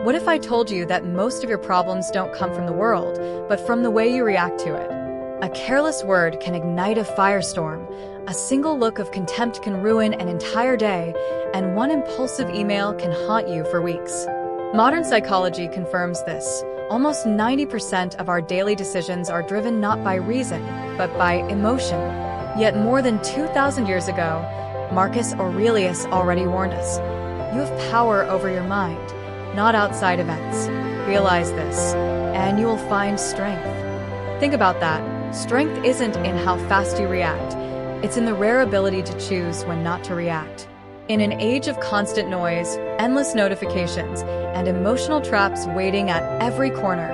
What if I told you that most of your problems don't come from the world, but from the way you react to it? A careless word can ignite a firestorm, a single look of contempt can ruin an entire day, and one impulsive email can haunt you for weeks. Modern psychology confirms this. Almost 90% of our daily decisions are driven not by reason, but by emotion. Yet more than 2,000 years ago, Marcus Aurelius already warned us. You have power over your mind, not outside events. Realize this, and you will find strength. Think about that. Strength isn't in how fast you react. It's in the rare ability to choose when not to react. In an age of constant noise, endless notifications, and emotional traps waiting at every corner,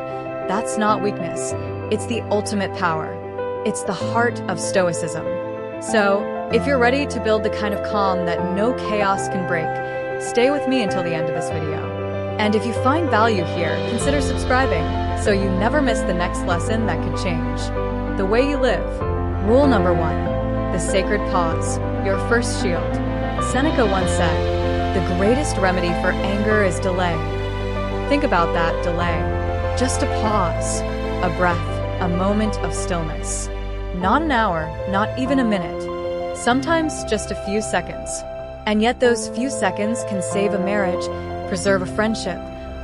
that's not weakness. It's the ultimate power. It's the heart of Stoicism. So, if you're ready to build the kind of calm that no chaos can break, stay with me until the end of this video. And if you find value here, consider subscribing so you never miss the next lesson that could change the way you live. Rule number 1. The sacred pause, your first shield. Seneca once said, "The greatest remedy for anger is delay." Think about that delay. Just a pause, a breath, a moment of stillness. Not an hour, not even a minute. Sometimes just a few seconds. And yet those few seconds can save a marriage, preserve a friendship,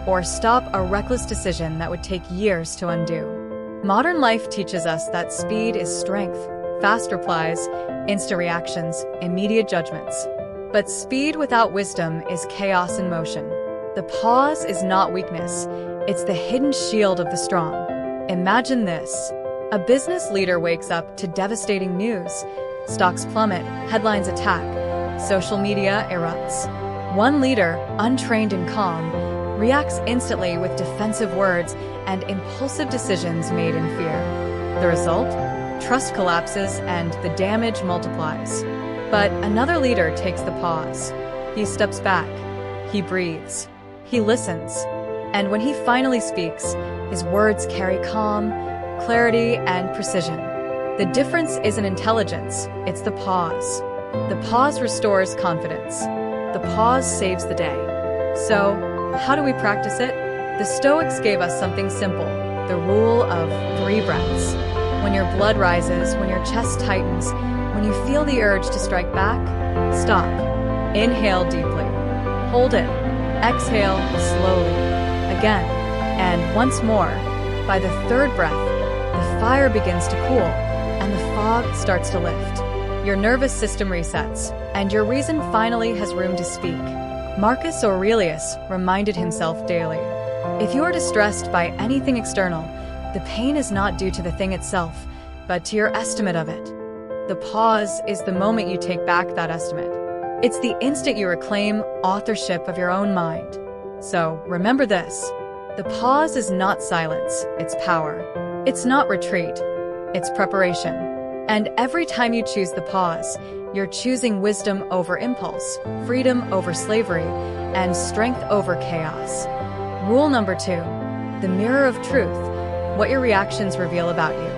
or stop a reckless decision that would take years to undo. Modern life teaches us that speed is strength, fast replies, instant reactions, immediate judgments. But speed without wisdom is chaos in motion. The pause is not weakness, it's the hidden shield of the strong. Imagine this. A business leader wakes up to devastating news. Stocks plummet, headlines attack, social media erupts. One leader, untrained and calm, reacts instantly with defensive words and impulsive decisions made in fear. The result? Trust collapses and the damage multiplies. But another leader takes the pause. He steps back. He breathes. He listens. And when he finally speaks, his words carry calm, clarity, and precision. The difference isn't intelligence, it's the pause. The pause restores confidence. The pause saves the day. So, how do we practice it? The Stoics gave us something simple, the rule of 3 breaths. When your blood rises, when your chest tightens, when you feel the urge to strike back, stop. Inhale deeply. Hold it. Exhale slowly. Again. And once more. By the 3rd breath, the fire begins to cool, and the fog starts to lift. Your nervous system resets, and your reason finally has room to speak. Marcus Aurelius reminded himself daily, if you are distressed by anything external, the pain is not due to the thing itself, but to your estimate of it. The pause is the moment you take back that estimate. It's the instant you reclaim authorship of your own mind. So, remember this. The pause is not silence, it's power. It's not retreat, it's preparation. And every time you choose the pause, you're choosing wisdom over impulse, freedom over slavery, and strength over chaos. Rule number 2. The mirror of truth. What your reactions reveal about you.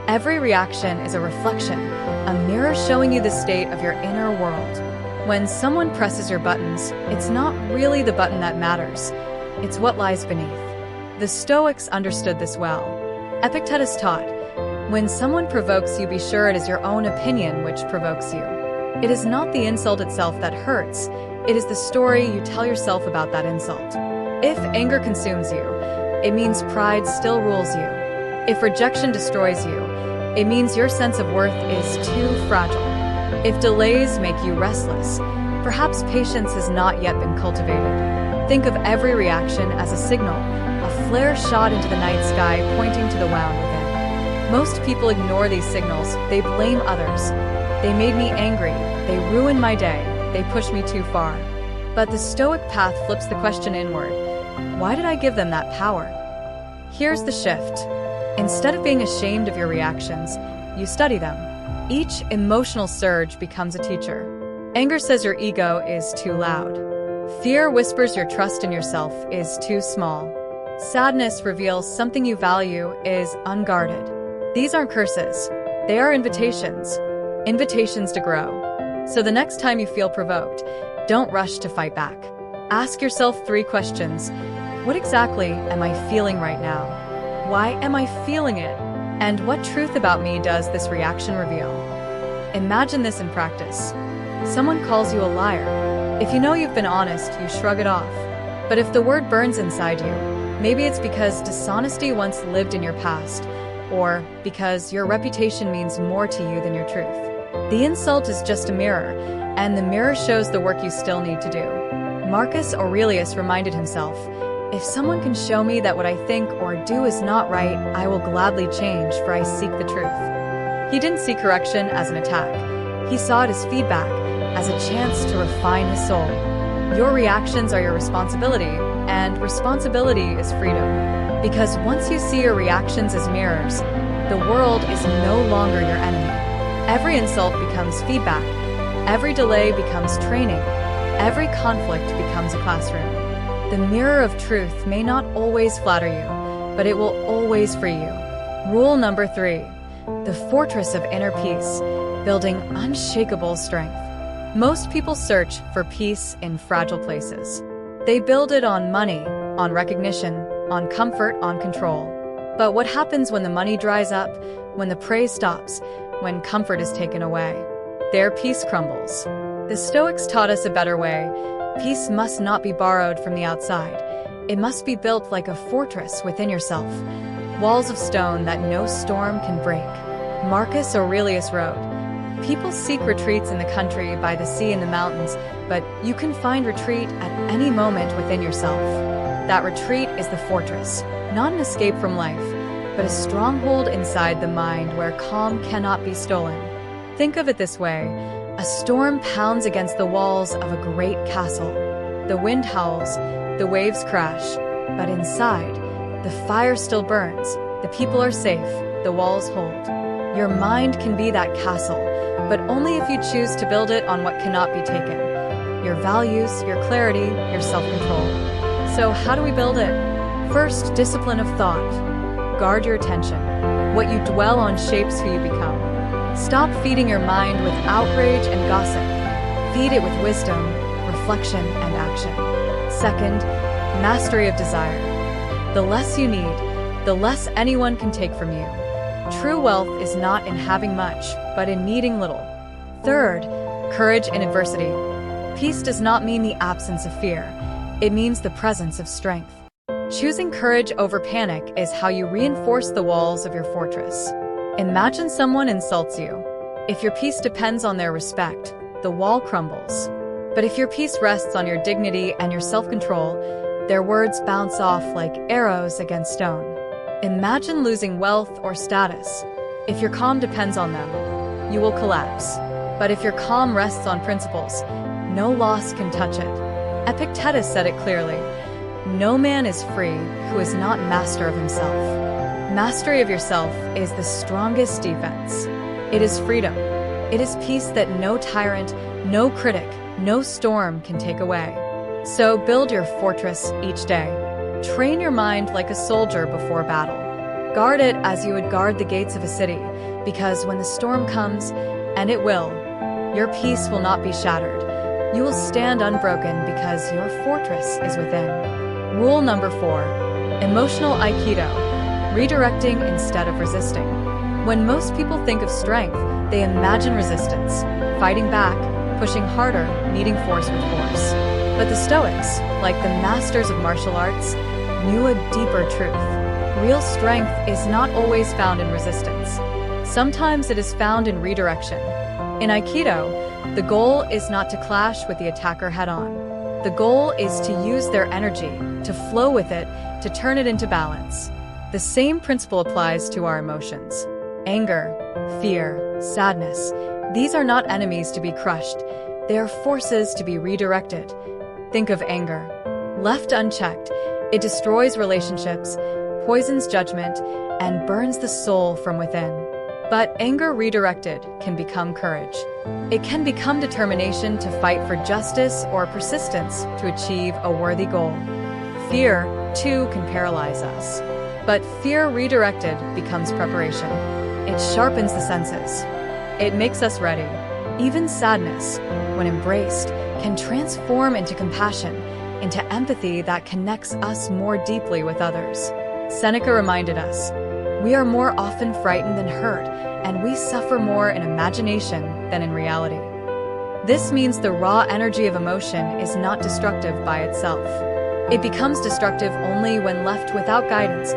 Every reaction is a reflection, a mirror showing you the state of your inner world. When someone presses your buttons, it's not really the button that matters. It's what lies beneath. The Stoics understood this well. Epictetus taught, when someone provokes you, be sure it is your own opinion which provokes you. It is not the insult itself that hurts, it is the story you tell yourself about that insult. If anger consumes you, it means pride still rules you. If rejection destroys you, it means your sense of worth is too fragile. If delays make you restless, perhaps patience has not yet been cultivated. Think of every reaction as a signal, a flare shot into the night sky pointing to the wound within. Most people ignore these signals, they blame others. They made me angry, they ruined my day, they pushed me too far. But the Stoic path flips the question inward. Why did I give them that power? Here's the shift. Instead of being ashamed of your reactions, you study them. Each emotional surge becomes a teacher. Anger says your ego is too loud. Fear whispers your trust in yourself is too small. Sadness reveals something you value is unguarded. These aren't curses. They are invitations. Invitations to grow. So the next time you feel provoked, don't rush to fight back. Ask yourself 3 questions. What exactly am I feeling right now? Why am I feeling it? And what truth about me does this reaction reveal? Imagine this in practice. Someone calls you a liar. If you know you've been honest, you shrug it off. But if the word burns inside you, maybe it's because dishonesty once lived in your past, or because your reputation means more to you than your truth. The insult is just a mirror, and the mirror shows the work you still need to do. Marcus Aurelius reminded himself, "If someone can show me that what I think or do is not right, I will gladly change, for I seek the truth." He didn't see correction as an attack. He saw it as feedback, as a chance to refine his soul. Your reactions are your responsibility, and responsibility is freedom. Because once you see your reactions as mirrors, the world is no longer your enemy. Every insult becomes feedback. Every delay becomes training. Every conflict becomes a classroom. The mirror of truth may not always flatter you, but it will always free you. Rule number 3. The fortress of inner peace, building unshakable strength. Most people search for peace in fragile places. They build it on money, on recognition, on comfort, on control. But what happens when the money dries up, when the praise stops, when comfort is taken away? Their peace crumbles. The Stoics taught us a better way. Peace must not be borrowed from the outside. It must be built like a fortress within yourself. Walls of stone that no storm can break. Marcus Aurelius wrote, "People seek retreats in the country, by the sea and the mountains, but you can find retreat at any moment within yourself." That retreat is the fortress, not an escape from life, but a stronghold inside the mind where calm cannot be stolen. Think of it this way. A storm pounds against the walls of a great castle. The wind howls, the waves crash, but inside, the fire still burns, the people are safe, the walls hold. Your mind can be that castle, but only if you choose to build it on what cannot be taken. Your values, your clarity, your self-control. So how do we build it? First, discipline of thought. Guard your attention. What you dwell on shapes who you become. Stop feeding your mind with outrage and gossip. Feed it with wisdom, reflection, and action. Second, mastery of desire. The less you need, the less anyone can take from you. True wealth is not in having much, but in needing little. Third, courage in adversity. Peace does not mean the absence of fear. It means the presence of strength. Choosing courage over panic is how you reinforce the walls of your fortress. Imagine someone insults you. If your peace depends on their respect, the wall crumbles. But if your peace rests on your dignity and your self-control, their words bounce off like arrows against stone. Imagine losing wealth or status. If your calm depends on them, you will collapse. But if your calm rests on principles, no loss can touch it. Epictetus said it clearly, "No man is free who is not master of himself." Mastery of yourself is the strongest defense. It is freedom. It is peace that no tyrant, no critic, no storm can take away. So build your fortress each day. Train your mind like a soldier before battle. Guard it as you would guard the gates of a city, because when the storm comes, and it will, your peace will not be shattered. You will stand unbroken because your fortress is within. Rule number 4, emotional Aikido, redirecting instead of resisting. When most people think of strength, they imagine resistance, fighting back, pushing harder, meeting force with force. But the Stoics, like the masters of martial arts, knew a deeper truth. Real strength is not always found in resistance. Sometimes it is found in redirection. In Aikido, the goal is not to clash with the attacker head-on. The goal is to use their energy, to flow with it, to turn it into balance. The same principle applies to our emotions. Anger, fear, sadness. These are not enemies to be crushed. They are forces to be redirected. Think of anger. Left unchecked, it destroys relationships, poisons judgment, and burns the soul from within. But anger redirected can become courage. It can become determination to fight for justice or persistence to achieve a worthy goal. Fear, too, can paralyze us. But fear redirected becomes preparation. It sharpens the senses. It makes us ready. Even sadness, when embraced, can transform into compassion, into empathy that connects us more deeply with others. Seneca reminded us, "We are more often frightened than hurt, and we suffer more in imagination than in reality." This means the raw energy of emotion is not destructive by itself. It becomes destructive only when left without guidance.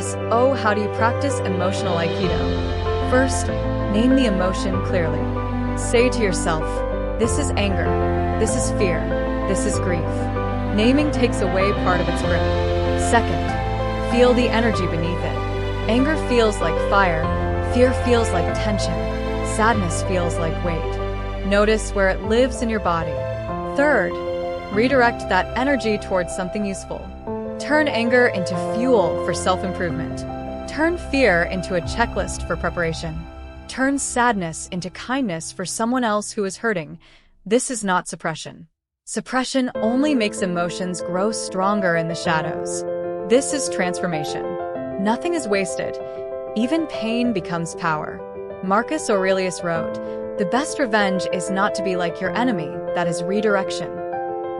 So, how do you practice emotional Aikido? First, name the emotion clearly. Say to yourself, "This is anger, this is fear, this is grief." Naming takes away part of its grip. Second, feel the energy beneath it. Anger feels like fire, fear feels like tension, sadness feels like weight. Notice where it lives in your body. Third, redirect that energy towards something useful. Turn anger into fuel for self-improvement. Turn fear into a checklist for preparation. Turn sadness into kindness for someone else who is hurting. This is not suppression. Suppression only makes emotions grow stronger in the shadows. This is transformation. Nothing is wasted. Even pain becomes power. Marcus Aurelius wrote, "The best revenge is not to be like your enemy, that is redirection."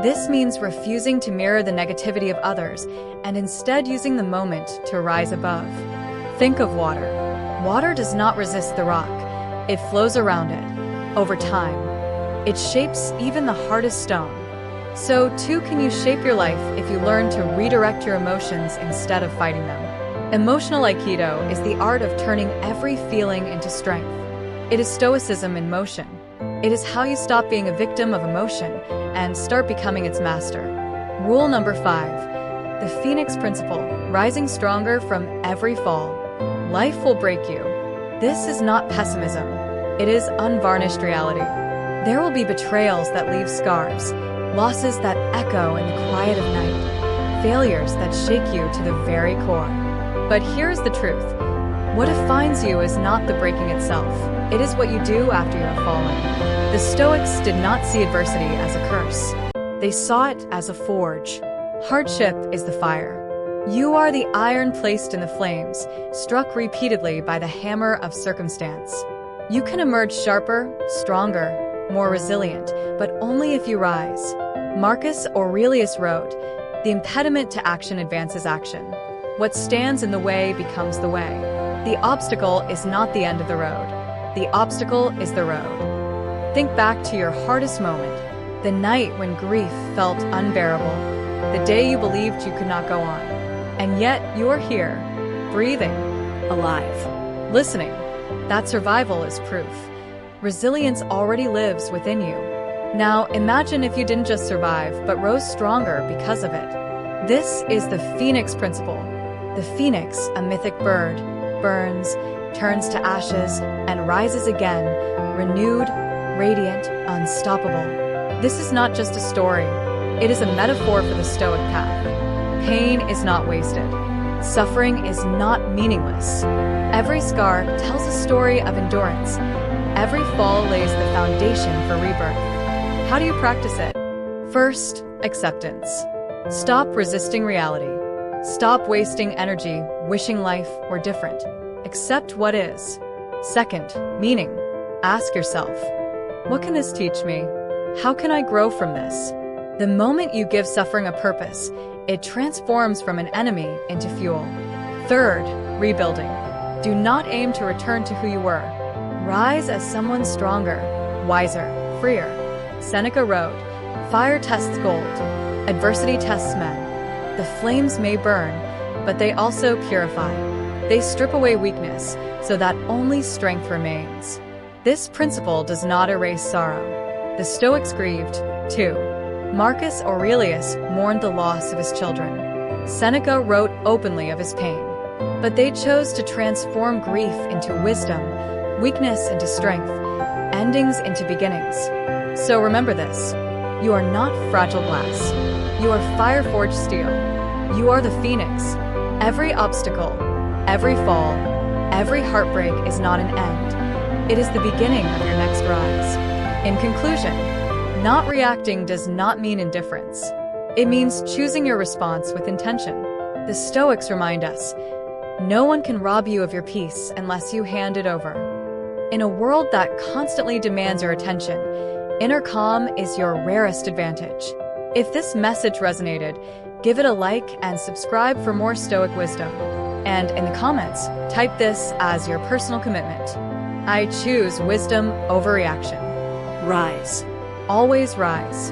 This means refusing to mirror the negativity of others and instead using the moment to rise above. Think of water. Water does not resist the rock. It flows around it. Over time, it shapes even the hardest stone. So too can you shape your life if you learn to redirect your emotions instead of fighting them. Emotional Aikido is the art of turning every feeling into strength. It is Stoicism in motion. It is how you stop being a victim of emotion and start becoming its master. Rule number 5. The Phoenix Principle, rising stronger from every fall. Life will break you. This is not pessimism. It is unvarnished reality. There will be betrayals that leave scars, losses that echo in the quiet of night, failures that shake you to the very core. But here's the truth. What defines you is not the breaking itself. It is what you do after you have fallen. The Stoics did not see adversity as a curse. They saw it as a forge. Hardship is the fire. You are the iron placed in the flames, struck repeatedly by the hammer of circumstance. You can emerge sharper, stronger, more resilient, but only if you rise. Marcus Aurelius wrote, "The impediment to action advances action. What stands in the way becomes the way." The obstacle is not the end of the road. The obstacle is the road. Think back to your hardest moment, the night when grief felt unbearable, the day you believed you could not go on. And yet you are here, breathing, alive, listening. That survival is proof. Resilience already lives within you. Now imagine if you didn't just survive, but rose stronger because of it. This is the Phoenix Principle. The phoenix, a mythic bird, burns, turns to ashes, and rises again, renewed, radiant, unstoppable. This is not just a story. It is a metaphor for the Stoic path. Pain is not wasted. Suffering is not meaningless. Every scar tells a story of endurance. Every fall lays the foundation for rebirth. How do you practice it? First, acceptance. Stop resisting reality. Stop wasting energy wishing life were different. Accept what is. Second, meaning. Ask yourself, what can this teach me? How can I grow from this? The moment you give suffering a purpose, it transforms from an enemy into fuel. Third, rebuilding. Do not aim to return to who you were. Rise as someone stronger, wiser, freer. Seneca wrote, "Fire tests gold. Adversity tests men. The flames may burn, but they also purify. They strip away weakness so that only strength remains." This principle does not erase sorrow. The Stoics grieved, too. Marcus Aurelius mourned the loss of his children. Seneca wrote openly of his pain. But they chose to transform grief into wisdom, weakness into strength, endings into beginnings. So remember this. You are not fragile glass. You are fire-forged steel. You are the phoenix. Every obstacle, every fall, every heartbreak is not an end. It is the beginning of your next rise. In conclusion, not reacting does not mean indifference. It means choosing your response with intention. The Stoics remind us, no one can rob you of your peace unless you hand it over. In a world that constantly demands your attention, inner calm is your rarest advantage. If this message resonated, give it a like and subscribe for more Stoic wisdom. And in the comments, type this as your personal commitment. I choose wisdom over reaction. Rise. Always rise.